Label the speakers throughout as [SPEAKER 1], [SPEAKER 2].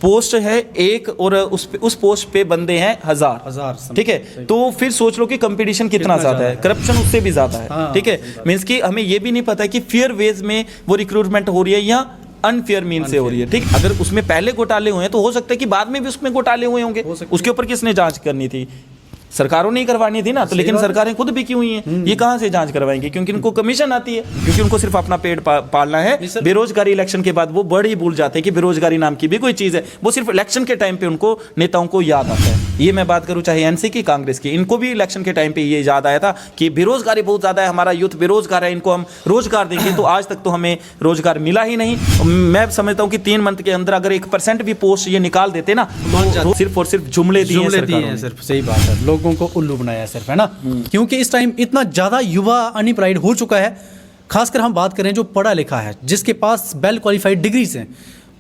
[SPEAKER 1] Post है एक और उस पोस्ट पे बंदे हैं हजार, ठीक है, तो फिर सोच लो कि कंपटीशन कितना ज्यादा है, करप्शन उससे भी ज्यादा है, ठीक है। मींस कि हमें ये भी नहीं पता कि फेयर वेज में वो रिक्रूटमेंट हो रही है या अनफेयर मीन से हो रही है, ठीक। अगर उसमें पहले घोटाले हुए हैं तो हो सकता है कि बाद में भी उसमें घोटाले हुए होंगे, उसके ऊपर किसने जांच करनी थी, सरकारों ने ही करवानी थी ना, तो लेकिन सरकारें खुद भी की हुई हैं, ये कहां से जांच करवाएंगे, क्योंकि इनको कमीशन आती है, क्योंकि उनको सिर्फ अपना पेट पालना है। बेरोजगारी इलेक्शन के बाद वो बड़ ही भूल जाते हैं कि बेरोजगारी नाम की भी कोई चीज है, वो सिर्फ इलेक्शन के टाइम पे उनको नेताओं को याद आता है। ये मैं बात करूं चाहे एनसी की, कांग्रेस की, इनको भी इलेक्शन के टाइम पे ये याद आया था कि बेरोजगारी बहुत ज्यादा है, हमारा यूथ बेरोजगार है, इनको हम रोजगार देंगे, तो आज तक तो हमें रोजगार मिला ही नहीं। मैं समझता हूं कि 3 मंथ के अंदर अगर 1% भी पोस्ट ये निकाल देते ना, तो सिर्फ और सिर्फ जुमले दिए हैं
[SPEAKER 2] सिर्फ। सही बात है, लोगों को उल्लू बनाया सिर्फ, है ना। क्योंकि इस टाइम इतना ज्यादा युवा अनएम्प्लॉयड हो चुका है, खासकर हम बात करें जो पढ़ा लिखा है, जिसके पास वेल क्वालिफाइड डिग्रीज हैं,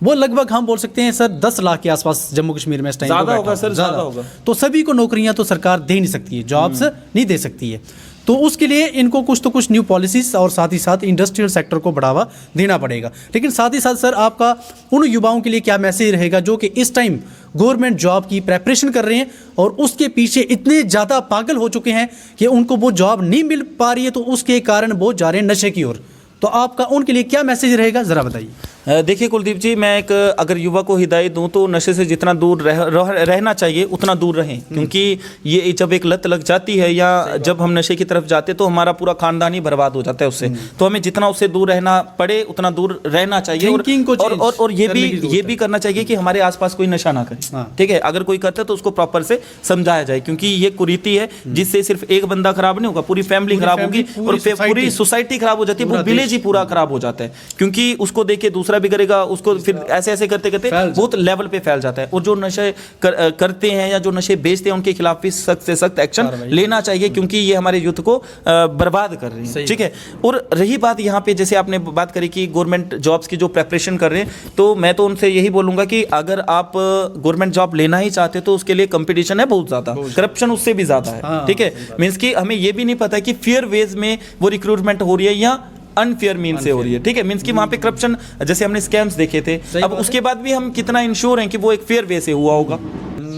[SPEAKER 2] वो लगभग हम बोल सकते हैं सर 10 लाख के आसपास जम्मू कश्मीर में इस टाइम
[SPEAKER 1] ज्यादा होगा सर, ज्यादा होगा।
[SPEAKER 2] तो सभी को नौकरियां तो सरकार दे नहीं सकती है, जॉब्स नहीं दे सकती है, तो उसके लिए इनको कुछ तो कुछ न्यू पॉलिसीज और साथ ही साथ इंडस्ट्रियल सेक्टर को बढ़ावा देना पड़ेगा। लेकिन साथ ही साथ सर आपका उन युवाओं के लिए क्या मैसेज रहेगा जो कि इस टाइम गवर्नमेंट जॉब की प्रेपरेशन कर रहे हैं और उसके पीछे इतने ज़्यादा पागल हो चुके हैं कि उनको वो जॉब नहीं मिल पा रही है, तो उसके कारण वो जा रहे हैं नशे की ओर, तो आपका उनके लिए क्या मैसेज रहेगा, ज़रा बताइए।
[SPEAKER 1] देखिए कुलदीप जी, मैं एक अगर युवा को हिदायत दूं तो नशे से जितना दूर रहना चाहिए उतना दूर रहें, क्योंकि ये जब एक लत लग जाती है या जब हम नशे की तरफ जाते तो हमारा पूरा खानदान ही बर्बाद हो जाता है उससे, तो हमें जितना उससे दूर रहना पड़े उतना दूर रहना चाहिए। और ये भी करना चाहिए कि हमारे आसपास कोई नशा ना करे, ठीक है। अगर कोई करता है तो उसको प्रॉपर से समझाया जाए, क्योंकि ये कुरीति है जिससे सिर्फ एक बंदा खराब नहीं होगा, पूरी फैमिली खराब होगी और पूरी सोसाइटी खराब हो जाती है, वो विलेज ही पूरा खराब हो जाता है, क्योंकि उसको देख के दूसरा भी करेगा, उसको फिर ऐसे ऐसे करते करते बहुत लेवल पे फैल जाता है। और जो नशे करते हैं या जो नशे बेचते हैं उनके खिलाफ भी सख्त से सख्त एक्शन लेना चाहिए, क्योंकि ये हमारे यूथ को बर्बाद कर रहे हैं, ठीक है। और रही बात यहाँ पे, जैसे आपने बात करी कि गवर्नमेंट जॉब्स की जो प्रेपरेशन कर रहे हैं, तो मैं तो उनसे यही बोलूंगा कि अगर आप गवर्नमेंट जॉब लेना ही चाहते तो उसके लिए कंपटीशन है बहुत ज्यादा, करप्शन उससे भी ज्यादा है, ठीक है। मींस कि हमें ये भी नहीं पता कि फेयर वेज में वो रिक्रूटमेंट हो रही है या अनफेयर मीन से हो रही है, ठीक है। मींस कि वहां पे करप्शन, जैसे हमने स्कैम्स देखे थे, अब उसके बाद भी हम कितना इंश्योर हैं कि वो एक फेयर वे से हुआ होगा,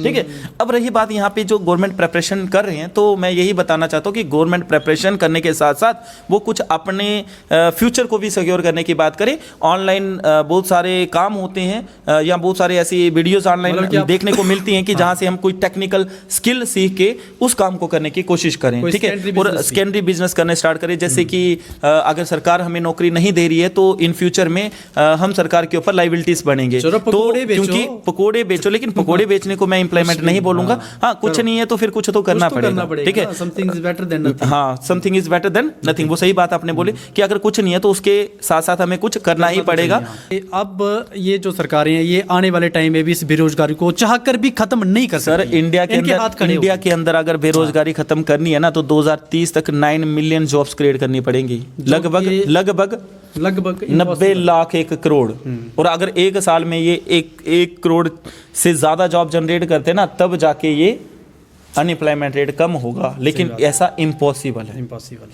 [SPEAKER 1] ठीक है। अब रही बात यहाँ पे जो गवर्नमेंट प्रेपरेशन कर रहे हैं, तो मैं यही बताना चाहता हूँ कि गवर्नमेंट प्रेपरेशन करने के साथ साथ वो कुछ अपने फ्यूचर को भी सिक्योर करने की बात करें। ऑनलाइन बहुत सारे काम होते हैं या बहुत सारे ऐसी वीडियोस ऑनलाइन देखने को मिलती हैं कि जहाँ से हम कोई टेक्निकल स्किल सीख के उस काम को करने की कोशिश करें, ठीक है। और सेकेंडरी बिजनेस करने स्टार्ट करें, जैसे कि अगर सरकार हमें नौकरी नहीं दे रही है तो इन फ्यूचर में हम सरकार के ऊपर लाइबिलिटीज बनेंगे, तो क्योंकि पकौड़े बेचो, लेकिन पकौड़े बेचने को मैं इंप्लीमेंट नहीं बोलूंगा, हाँ कुछ नहीं है तो फिर कुछ तो करना पड़ेगा, ठीक है।
[SPEAKER 2] Something is better than nothing,
[SPEAKER 1] हाँ something is better than nothing, वो सही बात आपने बोली कि अगर कुछ नहीं है तो उसके साथ साथ हमें कुछ करना ही पड़ेगा।
[SPEAKER 2] अब ये जो सरकारें हैं ये आने वाले टाइम में भी इस बेरोजगारी को चाहकर भी खत्म नहीं कर सकती।
[SPEAKER 1] सर इंडिया के अंदर अगर बेरोजगारी खत्म करनी है ना तो 2030 तक 9 मिलियन जॉब्स क्रिएट करनी पड़ेंगी, लगभग 90 लाख 1 करोड़। और अगर एक साल में ये 1 करोड़ से ज्यादा जॉब जनरेट करते ना, तब जाके ये अनएम्प्लॉयमेंट रेट कम होगा, लेकिन ऐसा इम्पॉसिबल है,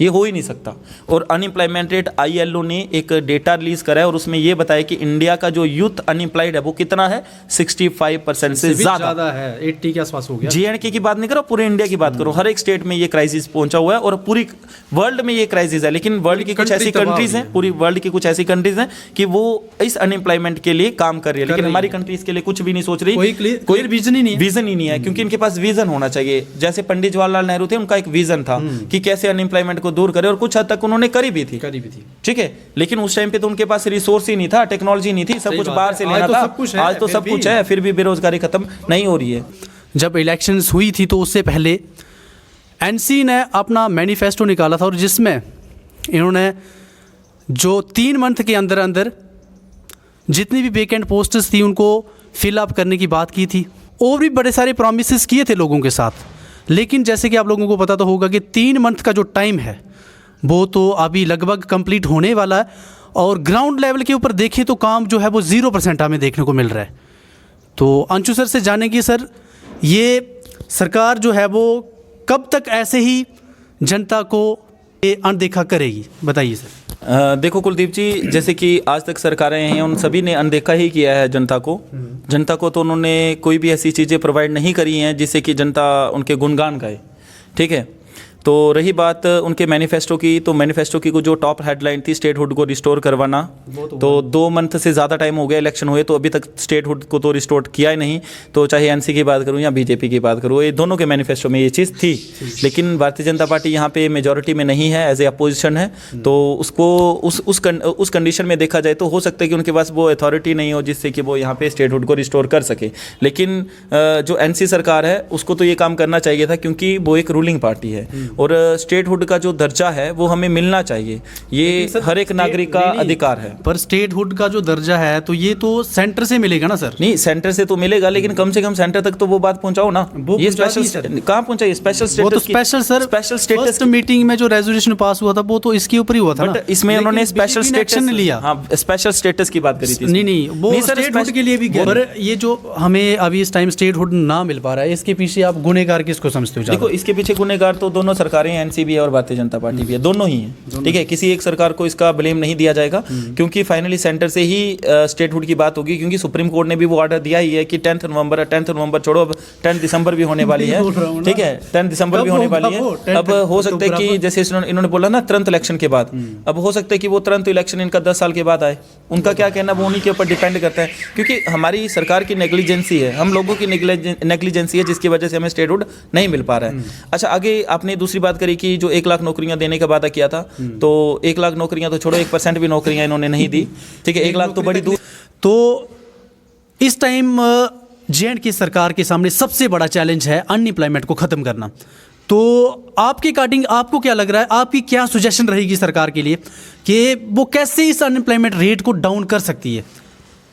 [SPEAKER 1] ये हो ही नहीं सकता। और अनएम्प्लॉयमेंट रेट ILO ने एक डेटा रिलीज करा है और उसमें ये बताया कि इंडिया का जो यूथ अनएम्प्लॉयड है वो कितना है, 65% से ज्यादा
[SPEAKER 2] है, 80 के आसपास हो गया।
[SPEAKER 1] JNK की बात नहीं करो, पूरे इंडिया की बात करो, हर एक स्टेट में ये क्राइसिस पहुंचा हुआ है और पूरी वर्ल्ड में ये क्राइसिस है। लेकिन वर्ल्ड की कुछ ऐसी कंट्रीज हैं, पूरी वर्ल्ड की कुछ ऐसी कंट्रीज हैं कि वो इस अनएम्प्लॉयमेंट के लिए काम कर रही है, लेकिन हमारी कंट्रीज के लिए कुछ भी नहीं सोच रही,
[SPEAKER 2] कोई विजन ही नहीं है,
[SPEAKER 1] क्योंकि इनके पास विजन होना चाहिए। जैसे पंडित जवाहरलाल नेहरू थे, उनका एक विजन था कि कैसे अनएम्प्लॉयमेंट को दूर करें, और कुछ हद तक उन्होंने करी भी थी, ठीक है। लेकिन उस टाइम पे तो उनके पास रिसोर्स ही नहीं था, टेक्नोलॉजी नहीं थी, सब कुछ बाहर से लेना था। आज तो सब कुछ है, फिर भी बेरोजगारी खत्म नहीं हो रही है।
[SPEAKER 2] जब इलेक्शंस हुई थी तो उससे पहले NC ने अपना मैनिफेस्टो निकाला था और जिसमें इन्होंने जो 3 मंथ के अंदर अंदर जितनी भी वेकेंट पोस्ट्स थी उनको फिलअप करने की बात की थी, और भी बड़े सारे प्रॉमिसेस किए थे लोगों के साथ। लेकिन जैसे कि आप लोगों को पता तो होगा कि 3 मंथ का जो टाइम है वो तो अभी लगभग कंप्लीट होने वाला है, और ग्राउंड लेवल के ऊपर देखें तो काम जो है वो 0% हमें देखने को मिल रहा है। तो अंशु सर से जानेंगे, सर ये सरकार जो है वो कब तक ऐसे ही जनता को अनदेखा करेगी, बताइए सर।
[SPEAKER 1] देखो कुलदीप जी, जैसे कि आज तक सरकारें हैं उन सभी ने अनदेखा ही किया है जनता को। जनता को तो उन्होंने कोई भी ऐसी चीज़ें प्रोवाइड नहीं करी हैं जिससे कि जनता उनके गुणगान गाए। ठीक है, तो रही बात उनके मैनिफेस्टो की, तो मैनिफेस्टो की जो टॉप हेडलाइन थी स्टेटहुड को रिस्टोर करवाना, तो 2 मंथ से ज़्यादा टाइम हो गया इलेक्शन हुए, तो अभी तक स्टेटहुड को तो रिस्टोर किया ही नहीं। तो चाहे एनसी की बात करूं या बीजेपी की बात करूं, ये दोनों के मैनिफेस्टो में ये चीज़ थी। लेकिन भारतीय जनता पार्टी यहाँ पे मेजॉरिटी में नहीं है, एज ए अपोजिशन है, तो उसको उस कंडीशन में देखा जाए तो हो सकता है कि उनके पास वो अथॉरिटी नहीं हो जिससे कि वो यहाँ पे स्टेटहुड को रिस्टोर कर सके। लेकिन जो एनसी सरकार है उसको तो ये काम करना चाहिए था, क्योंकि वो एक रूलिंग पार्टी है और स्टेटहुड का जो दर्जा है वो हमें मिलना चाहिए, ये हर एक नागरिक का अधिकार है।
[SPEAKER 2] पर स्टेटहुड का जो दर्जा है तो ये तो सेंटर से मिलेगा ना सर?
[SPEAKER 1] नहीं, सेंटर से तो मिलेगा, लेकिन कम से कम सेंटर तक तो वो बात पहुंचाओ ना। ये स्पेशल कहाँ पहुंचाई? स्पेशल
[SPEAKER 2] वो
[SPEAKER 1] स्टेटस
[SPEAKER 2] तो special sir,
[SPEAKER 1] special status
[SPEAKER 2] first meeting में जो रेजोल्यूशन पास हुआ था वो तो इसके ऊपर ही हुआ था ना।
[SPEAKER 1] इसमें उन्होंने
[SPEAKER 2] लेकिन
[SPEAKER 1] स्पेशल
[SPEAKER 2] BJP ने
[SPEAKER 1] स्टेटस
[SPEAKER 2] action लिया।
[SPEAKER 1] हाँ, स्पेशल स्टेटस की बात करी थी।
[SPEAKER 2] नहीं वो
[SPEAKER 1] सर,
[SPEAKER 2] स्टेटहुड के लिए भी गया। पर ये जो हमें अभी इस टाइम स्टेटहुड ना मिल पा रहा है, इसके पीछे आप गुनहगार किसको समझते हो ज्यादा?
[SPEAKER 1] देखो, इसके पीछे गुनहगार तो दोनों सरकारें हैं, एनसी भी है और भारतीय जनता पार्टी भी है, दोनों ही हैं। ठीक है, किसी एक सरकार को इसका ब्लेम नहीं दिया जाएगा, क्योंकि फाइनली सेंटर से ही स्टेटहुड की बात होगी, क्योंकि सुप्रीम कोर्ट ने भी वो ऑर्डर दिया ही है कि 10 नवंबर छोड़ो, अब 10 दिसंबर भी होने वाली है। ठीक है, 10 दिसंबर भी होने वाली है। अब हो सकता है कि जैसे इन्होंने बोला ना तुरंत इलेक्शन के बाद, अब हो सकता है कि वो तुरंत इलेक्शन इनका 10 साल के बाद आए। उनका क्या कहना वो उन्हीं के ऊपर डिपेंड करता है, क्योंकि हमारी सरकार की नेग्लिजेंसी है, हम लोगों की नेग्लिजेंसी है, जिसकी वजह से हमें स्टेटहुड नहीं मिल पा रहा है। अच्छा, आगे आपने दूसरी बात करी कि जो 1 लाख नौकरियां देने का वादा किया था, तो 1 लाख नौकरियां तो छोड़ो, 1% भी नौकरियां इन्होंने नहीं दी। ठीक है, 1 लाख तो बड़ी दूर।
[SPEAKER 2] तो इस टाइम जेएंड की सरकार के सामने सबसे बड़ा चैलेंज है अनएम्प्लॉयमेंट को ख़त्म करना। तो आपके अकॉर्डिंग आपको क्या लग रहा है, आपकी क्या सजेशन रहेगी सरकार के लिए कि वो कैसे इस अनएम्प्लॉयमेंट रेट को डाउन कर सकती है?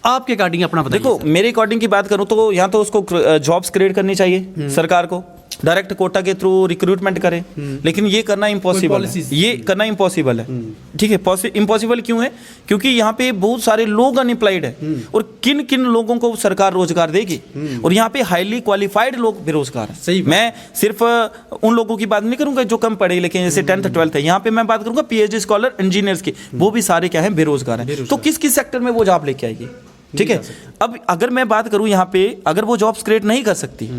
[SPEAKER 2] आपके अकॉर्डिंग अपना बताइए।
[SPEAKER 1] देखो, मेरे अकॉर्डिंग की बात करूं तो यहाँ तो उसको जॉब्स क्रिएट करनी चाहिए सरकार को, डायरेक्ट कोटा के थ्रू रिक्रूटमेंट करें, लेकिन ये करना इम्पॉसिबल है। ये करना इम्पॉसिबल है। ठीक है, इम्पॉसिबल क्यों है? क्योंकि यहाँ पे बहुत सारे लोग अनएम्प्लॉयड है, और किन किन लोगों को सरकार रोजगार देगी, और यहाँ पे हाईली क्वालिफाइड लोग बेरोजगार हैं।
[SPEAKER 2] सही
[SPEAKER 1] मैं सिर्फ उन लोगों की बात नहीं करूंगा जो कम पढ़े लिखे, जैसे 10th 12th है, यहाँ पे मैं बात करूंगा पीएचडी स्कॉलर इंजीनियर्स की, वो भी सारे क्या है, बेरोजगार हैं। तो किस किस सेक्टर में वो जॉब लेके आएगी? ठीक है, अब अगर मैं बात करूं यहाँ पे, अगर वो जॉब्स क्रिएट नहीं कर सकती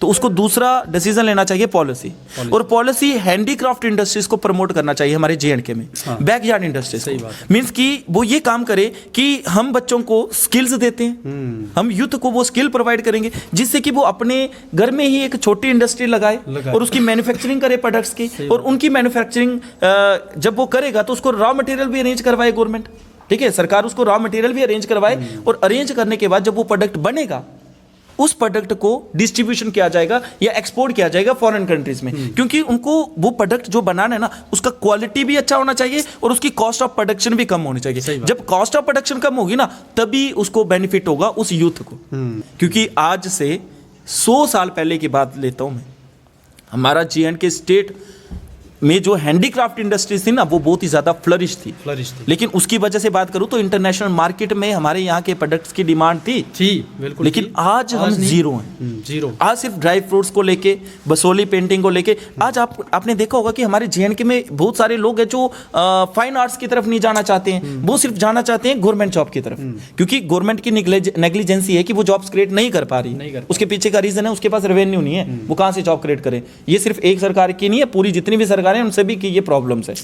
[SPEAKER 1] तो उसको दूसरा डिसीजन लेना चाहिए, पॉलिसी। और पॉलिसी हैंडीक्राफ्ट इंडस्ट्रीज को प्रमोट करना चाहिए हमारे जेएंडके में, बैकयार्ड इंडस्ट्रीज। मींस कि वो ये काम करे कि हम बच्चों को स्किल्स देते हैं, हम यूथ को वो स्किल प्रोवाइड करेंगे, जिससे कि वो अपने घर में ही एक छोटी इंडस्ट्री लगाए और उसकी मैन्युफैक्चरिंग करे प्रोडक्ट्स की, और उनकी मैन्युफैक्चरिंग जब वो करेगा तो उसको रॉ मटेरियल भी अरेंज करवाए गवर्नमेंट। ठीक है, सरकार उसको रॉ मटेरियल भी अरेंज करवाए, और अरेंज करने के बाद जब वो प्रोडक्ट बनेगा, उस प्रोडक्ट को डिस्ट्रीब्यूशन किया जाएगा या एक्सपोर्ट किया जाएगा फॉरेन कंट्रीज में, क्योंकि उनको वो प्रोडक्ट जो बनाना है ना, उसका क्वालिटी भी अच्छा होना चाहिए और उसकी कॉस्ट ऑफ प्रोडक्शन भी कम होनी चाहिए। जब कॉस्ट ऑफ प्रोडक्शन कम होगी ना, तभी उसको बेनिफिट होगा उस यूथ को। क्योंकि आज से 100 साल पहले की बात लेता हूं मैं, हमारा जेएंडके स्टेट में जो हैंडीक्राफ्ट इंडस्ट्रीज थी ना, वो बहुत ही ज़्यादा फ्लरिश थी। लेकिन उसकी वजह से बात करूं तो इंटरनेशनल मार्केट में हमारे यहाँ के प्रोडक्ट्स की डिमांड थी
[SPEAKER 2] बिल्कुल।
[SPEAKER 1] लेकिन आज हम जीरो हैं,
[SPEAKER 2] जीरो।
[SPEAKER 1] आज सिर्फ ड्राई फ्रूट्स को लेके, बसोली पेंटिंग को लेके, आज आपने देखा होगा कि हमारे जेएंडके में बहुत सारे लोग हैं जो फाइन आर्ट्स की तरफ नहीं जाना चाहते हैं, वो सिर्फ जाना चाहते हैं गवर्नमेंट जॉब की तरफ, क्योंकि गवर्नमेंट की नेग्लिजेंसी है कि वो जॉब्स क्रिएट नहीं कर पा रही। उसके पीछे का रीजन है उसके पास रेवेन्यू नहीं है, वो कहाँ से जॉब क्रिएट करे। ये सिर्फ एक सरकार की नहीं है, पूरी जितनी भी सरकार है उन सभी की ये प्रॉब्लम्स है।